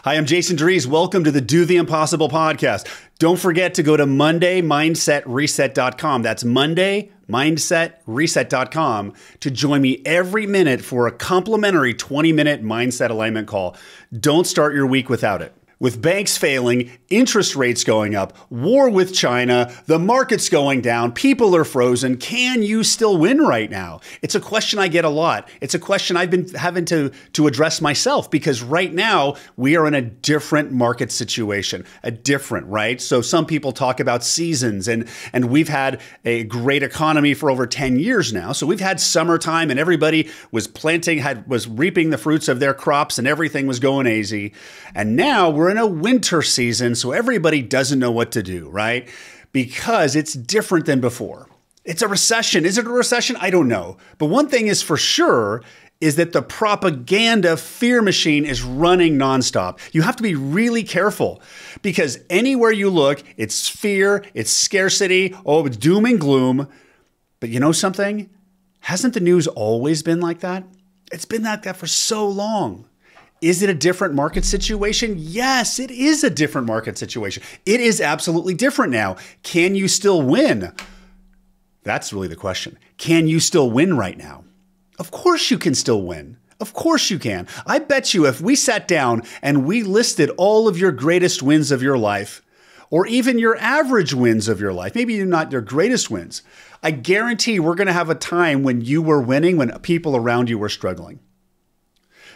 Hi, I'm Jason Drees. Welcome to the Do the Impossible podcast. Don't forget to go to MondayMindsetReset.com. That's MondayMindsetReset.com to join me every minute for a complimentary 20-minute mindset alignment call. Don't start your week without it. With banks failing, interest rates going up, war with China, the market's going down, people are frozen, can you still win right now? It's a question I get a lot. It's a question I've been having to address myself because right now we are in a different market situation, right? So some people talk about seasons and we've had a great economy for over 10 years now. So we've had summertime and everybody was was reaping the fruits of their crops and everything was going easy. And now we're in a winter season, so everybody doesn't know what to do, right? Because it's different than before. It's a recession. Is it a recession? I don't know. But one thing is for sure is that the propaganda fear machine is running nonstop. You have to be really careful because anywhere you look, it's fear, it's scarcity, it's doom and gloom. But you know something? Hasn't the news always been like that? It's been like that for so long. Is it a different market situation? Yes, it is a different market situation. It is absolutely different now. Can you still win? That's really the question. Can you still win right now? Of course you can still win. Of course you can. I bet you if we sat down and we listed all of your greatest wins of your life, or even your average wins of your life, maybe not your greatest wins, I guarantee we're going to have a time when you were winning, when people around you were struggling.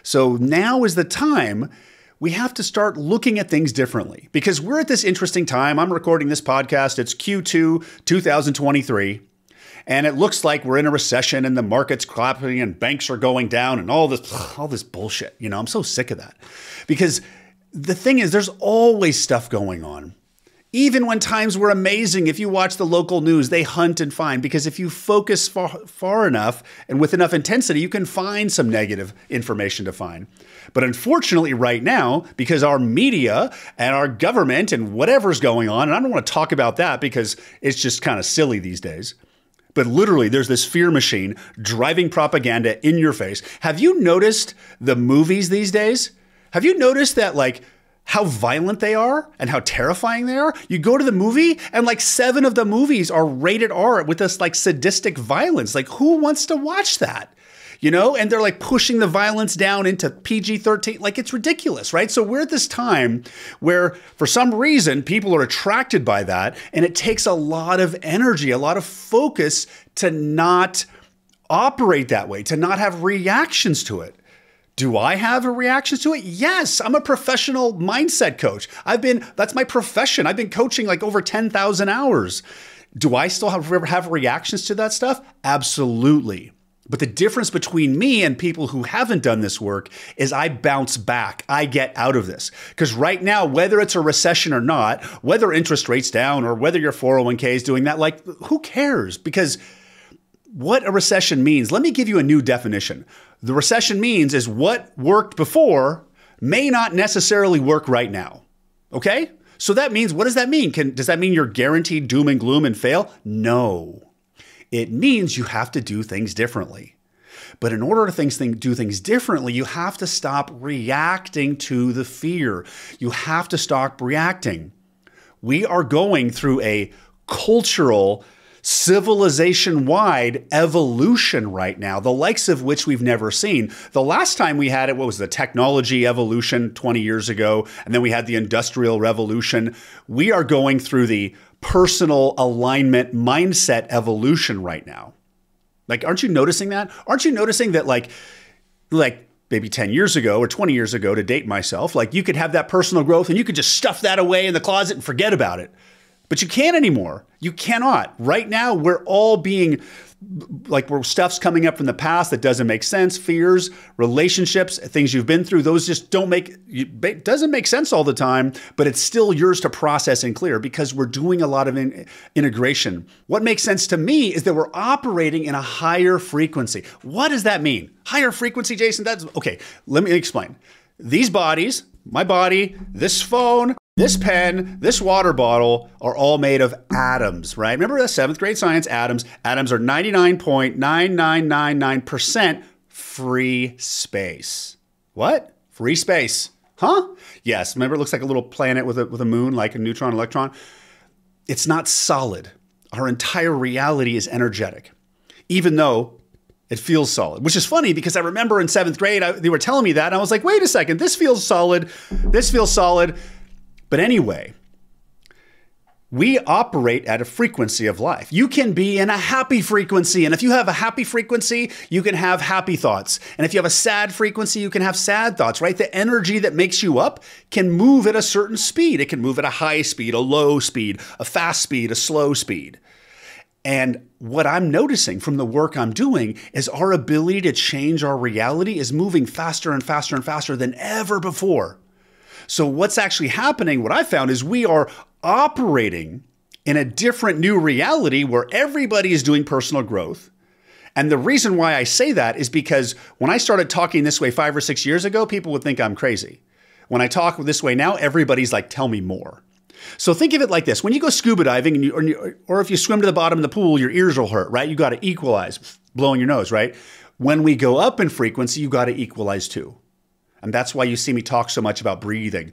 So now is the time we have to start looking at things differently because we're at this interesting time. I'm recording this podcast. It's Q2 2023. And it looks like we're in a recession and the market's collapsing and banks are going down and all this bullshit. You know, I'm so sick of that because the thing is there's always stuff going on. Even when times were amazing, if you watch the local news, they hunt and find because if you focus far enough and with enough intensity, you can find some negative information to find. But unfortunately right now, because our media and our government and whatever's going on, and I don't want to talk about that because it's just kind of silly these days, but literally there's this fear machine driving propaganda in your face. Have you noticed the movies these days? Have you noticed that how violent they are and how terrifying they are? You go to the movie and 7 of the movies are rated R with this sadistic violence. Who wants to watch that? You know, and they're pushing the violence down into PG-13. It's ridiculous, right? So we're at this time where for some reason people are attracted by that and it takes a lot of energy, a lot of focus to not operate that way, to not have reactions to it. Do I have a reaction to it? Yes, I'm a professional mindset coach. That's my profession. I've been coaching over 10,000 hours. Do I still have reactions to that stuff? Absolutely. But the difference between me and people who haven't done this work is I bounce back. I get out of this. Because right now, whether it's a recession or not, whether interest rates down or whether your 401k is doing that, who cares? Because what a recession means, let me give you a new definition. The recession means is what worked before may not necessarily work right now. Okay? So that means, what does that mean? Does that mean you're guaranteed doom and gloom and fail? No. It means you have to do things differently. But in order to do things differently, you have to stop reacting to the fear. You have to stop reacting. We are going through a cultural civilization-wide evolution right now, the likes of which we've never seen. The last time we had it, what was the technology evolution 20 years ago, and then we had the industrial revolution. We are going through the personal alignment mindset evolution right now. Aren't you noticing that? Aren't you noticing that maybe 10 years ago or 20 years ago, to date myself, you could have that personal growth and you could just stuff that away in the closet and forget about it. But you can't anymore. You cannot. Right now, we're all being stuff's coming up from the past that doesn't make sense. Fears, relationships, things you've been through, those just it doesn't make sense all the time, but it's still yours to process and clear because we're doing a lot of integration. What makes sense to me is that we're operating in a higher frequency. What does that mean? Higher frequency, Jason? Okay, let me explain. These bodies, my body, this phone, this pen, this water bottle are all made of atoms, right? Remember the 7th grade science, atoms. Atoms are 99.9999% free space. What? Free space. Huh? Yes. Remember, it looks like a little planet with a moon, like a neutron, electron. It's not solid. Our entire reality is energetic, even though it feels solid, which is funny because I remember in 7th grade, they were telling me that. And I was like, wait a second, this feels solid. This feels solid. But anyway, we operate at a frequency of life. You can be in a happy frequency. And if you have a happy frequency, you can have happy thoughts. And if you have a sad frequency, you can have sad thoughts, right? The energy that makes you up can move at a certain speed. It can move at a high speed, a low speed, a fast speed, a slow speed. And what I'm noticing from the work I'm doing is our ability to change our reality is moving faster and faster and faster than ever before. So what's actually happening, what I found is we are operating in a different new reality where everybody is doing personal growth. And the reason why I say that is because when I started talking this way 5 or 6 years ago, people would think I'm crazy. When I talk this way now, everybody's like, tell me more. So think of it like this. When you go scuba diving or if you swim to the bottom of the pool, your ears will hurt, right? You got to equalize, blowing your nose, right? When we go up in frequency, you got to equalize too. And that's why you see me talk so much about breathing.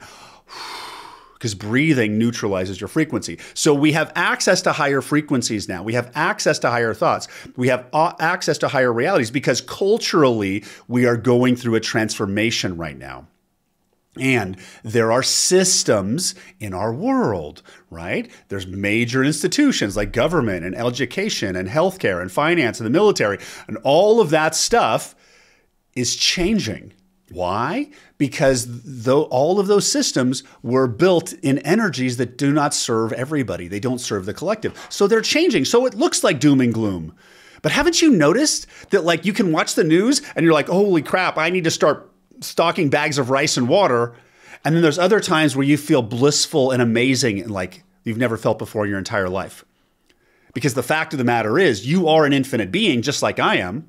Because breathing neutralizes your frequency. So we have access to higher frequencies now. We have access to higher thoughts. We have access to higher realities because culturally we are going through a transformation right now. And there are systems in our world, right? There's major institutions like government and education and healthcare and finance and the military. And all of that stuff is changing. Why? Because all of those systems were built in energies that do not serve everybody. They don't serve the collective. So they're changing. So it looks like doom and gloom. But haven't you noticed that like you can watch the news and you're like, holy crap, I need to start stocking bags of rice and water. And then there's other times where you feel blissful and amazing and like you've never felt before in your entire life. Because the fact of the matter is you are an infinite being just like I am.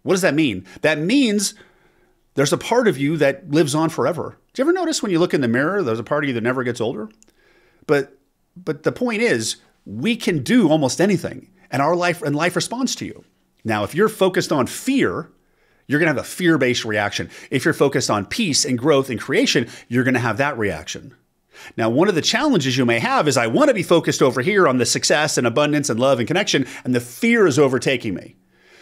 What does that mean? That means there's a part of you that lives on forever. Do you ever notice when you look in the mirror, there's a part of you that never gets older? But the point is, we can do almost anything, and life responds to you. Now, if you're focused on fear, you're going to have a fear-based reaction. If you're focused on peace and growth and creation, you're going to have that reaction. Now, one of the challenges you may have is I want to be focused over here on the success and abundance and love and connection, and the fear is overtaking me.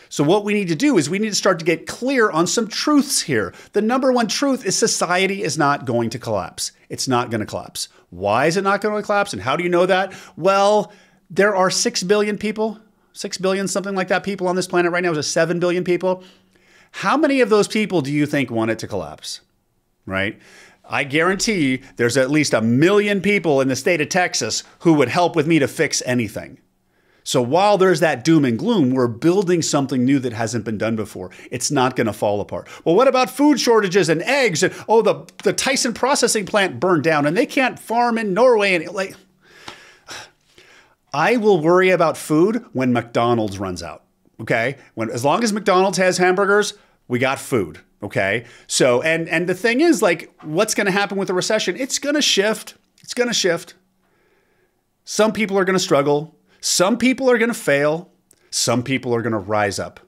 So what we need to do is we need to start to get clear on some truths here. The number one truth is society is not going to collapse. It's not going to collapse. Why is it not going to collapse? And how do you know that? Well, there are 6 billion people, 6 billion, something like that, people on this planet right now. Is it 7 billion people? How many of those people do you think want it to collapse, right? I guarantee there's at least 1 million people in the state of Texas who would help with me to fix anything. So while there's that doom and gloom, we're building something new that hasn't been done before. It's not going to fall apart. Well, what about food shortages and eggs? And oh, the Tyson processing plant burned down and they can't farm in Norway. And like, I will worry about food when McDonald's runs out. Okay, as long as McDonald's has hamburgers, we got food. Okay, so and the thing is, like, what's going to happen with the recession? It's going to shift. It's going to shift. Some people are going to struggle. Some people are going to fail. Some people are going to rise up.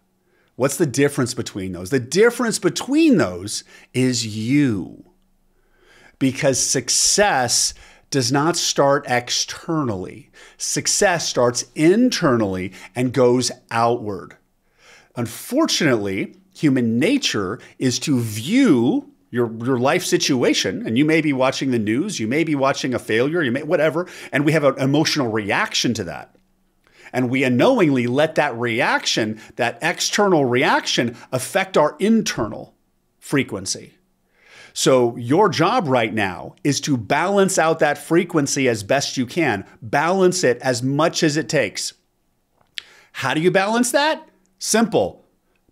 What's the difference between those? The difference between those is you. Because success does not start externally. Success starts internally and goes outward. Unfortunately, human nature is to view your life situation, and you may be watching the news, you may be watching a failure, you may whatever, and we have an emotional reaction to that. And we unknowingly let that reaction, that external reaction, affect our internal frequency. So your job right now is to balance out that frequency as best you can. Balance it as much as it takes. How do you balance that? Simple.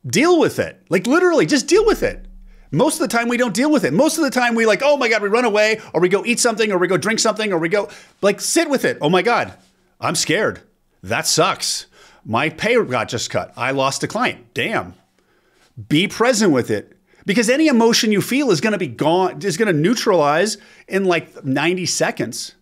Deal with it. Like literally, just deal with it. Most of the time we don't deal with it. Most of the time we like, oh my God, we run away, or we go eat something, or we go drink something, or we go like sit with it. Oh my God, I'm scared. That sucks. My pay got just cut. I lost a client. Damn. Be present with it. Because any emotion you feel is going to be gone, is going to neutralize in like 90 seconds.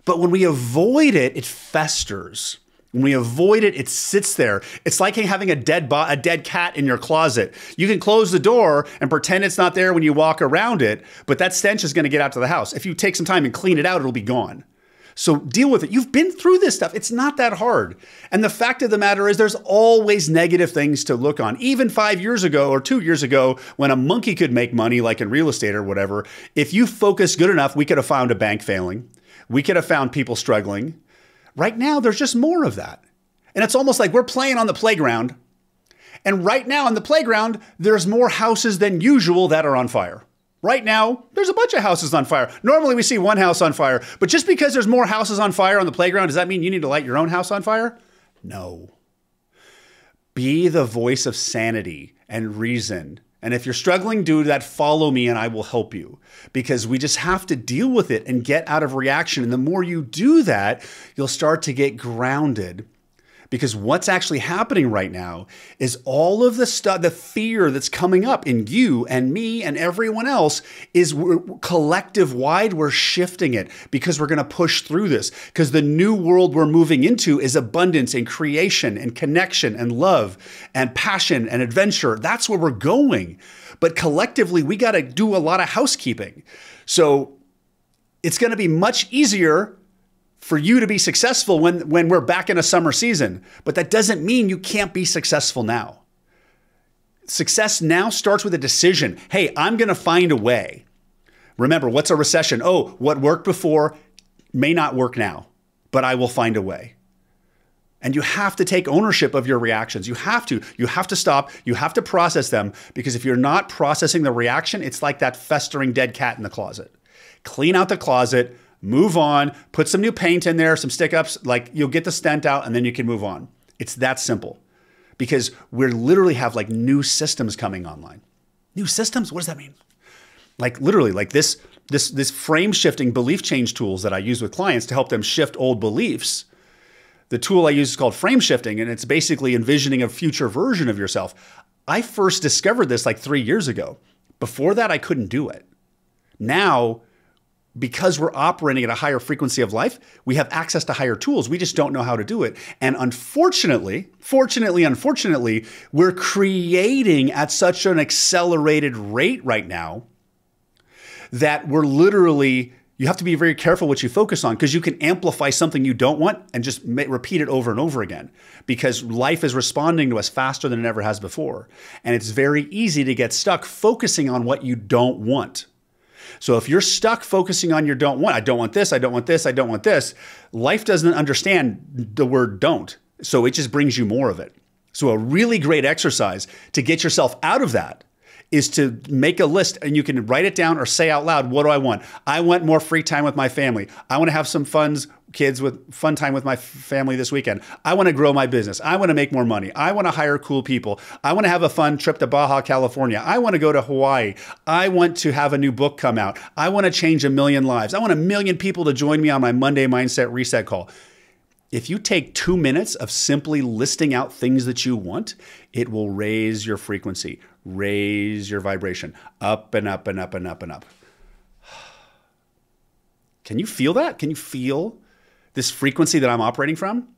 But when we avoid it, it festers. When we avoid it, it sits there. It's like having a dead cat in your closet. You can close the door and pretend it's not there when you walk around it, but that stench is going to get out to the house. If you take some time and clean it out, it'll be gone. So deal with it. You've been through this stuff. It's not that hard. And the fact of the matter is there's always negative things to look on. Even 5 years ago or 2 years ago, when a monkey could make money, like in real estate or whatever, if you focus good enough, we could have found a bank failing. We could have found people struggling. Right now, there's just more of that. And it's almost like we're playing on the playground. And right now on the playground, there's more houses than usual that are on fire. Right now, there's a bunch of houses on fire. Normally we see one house on fire, but just because there's more houses on fire on the playground, does that mean you need to light your own house on fire? No. Be the voice of sanity and reason. And if you're struggling, do that, follow me and I will help you, because we just have to deal with it and get out of reaction. And the more you do that, you'll start to get grounded. Because what's actually happening right now is all of the stuff, the fear that's coming up in you and me and everyone else is collective wide. We're shifting it because we're going to push through this, because the new world we're moving into is abundance and creation and connection and love and passion and adventure. That's where we're going. But collectively, we got to do a lot of housekeeping. So it's going to be much easier for you to be successful when we're back in a summer season. But that doesn't mean you can't be successful now. Success now starts with a decision. Hey, I'm going to find a way. Remember, what's a recession? Oh, what worked before may not work now, but I will find a way. And you have to take ownership of your reactions. You have to stop. You have to process them, because if you're not processing the reaction, it's like that festering dead cat in the closet. Clean out the closet. Move on, put some new paint in there, some stick-ups, like you'll get the stent out and then you can move on. It's that simple, because we literally have like new systems coming online. New systems? What does that mean? Like literally like this frame shifting belief change tools that I use with clients to help them shift old beliefs. The tool I use is called frame shifting, and it's basically envisioning a future version of yourself. I first discovered this like 3 years ago. Before that, I couldn't do it. Now, because we're operating at a higher frequency of life, we have access to higher tools. We just don't know how to do it. And unfortunately, we're creating at such an accelerated rate right now that we're literally, you have to be very careful what you focus on, because you can amplify something you don't want and just repeat it over and over again, because life is responding to us faster than it ever has before. And it's very easy to get stuck focusing on what you don't want. So if you're stuck focusing on your don't want, I don't want this, I don't want this, I don't want this, life doesn't understand the word don't. So it just brings you more of it. So a really great exercise to get yourself out of that is to make a list, and you can write it down or say out loud, what do I want? I want more free time with my family. I want to have some fun time with my family this weekend. I want to grow my business. I want to make more money. I want to hire cool people. I want to have a fun trip to Baja California. I want to go to Hawaii. I want to have a new book come out. I want to change 1 million lives. I want 1 million people to join me on my Monday Mindset Reset call. If you take 2 minutes of simply listing out things that you want, it will raise your frequency, raise your vibration up and up and up and up and up. Can you feel that? Can you feel this frequency that I'm operating from?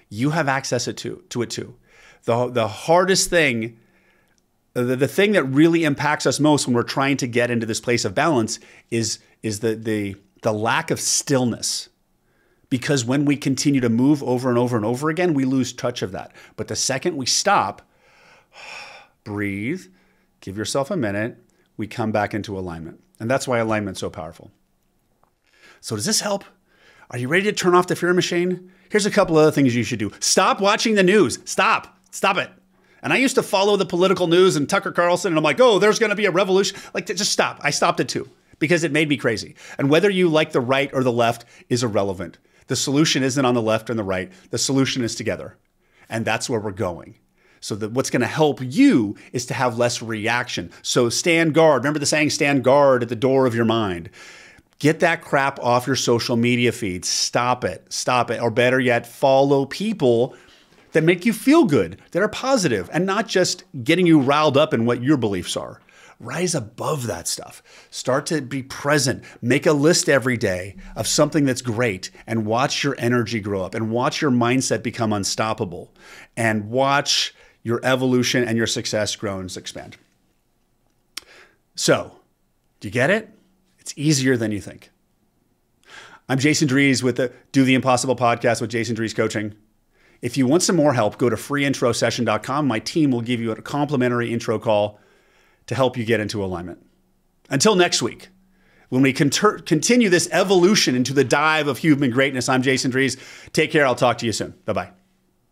You have access to it too. The hardest thing, the thing that really impacts us most when we're trying to get into this place of balance is the lack of stillness. Because when we continue to move over and over and over again, we lose touch of that. But the second we stop, breathe, give yourself a minute, we come back into alignment. And that's why alignment's so powerful. So does this help? Are you ready to turn off the fear machine? Here's a couple other things you should do. Stop watching the news. Stop it. And I used to follow the political news and Tucker Carlson, and I'm like, oh, there's going to be a revolution. Like, just stop. I stopped it too, because it made me crazy. And whether you like the right or the left is irrelevant. The solution isn't on the left and the right. The solution is together. And that's where we're going. So what's going to help you is to have less reaction. So stand guard. Remember the saying, stand guard at the door of your mind. Get that crap off your social media feeds. Stop it. Stop it. Or better yet, follow people that make you feel good, that are positive, and not just getting you riled up in what your beliefs are. rise above that stuff. Start to be present. Make a list every day of something that's great and watch your energy grow up and watch your mindset become unstoppable and watch your evolution and your success grow and expand. So, do you get it? It's easier than you think. I'm Jason Drees with the Do the Impossible podcast with Jason Drees Coaching. If you want some more help, go to freeintrosession.com. My team will give you a complimentary intro call to help you get into alignment. Until next week, when we continue this evolution into the dive of human greatness, I'm Jason Drees. Take care. I'll talk to you soon. Bye-bye.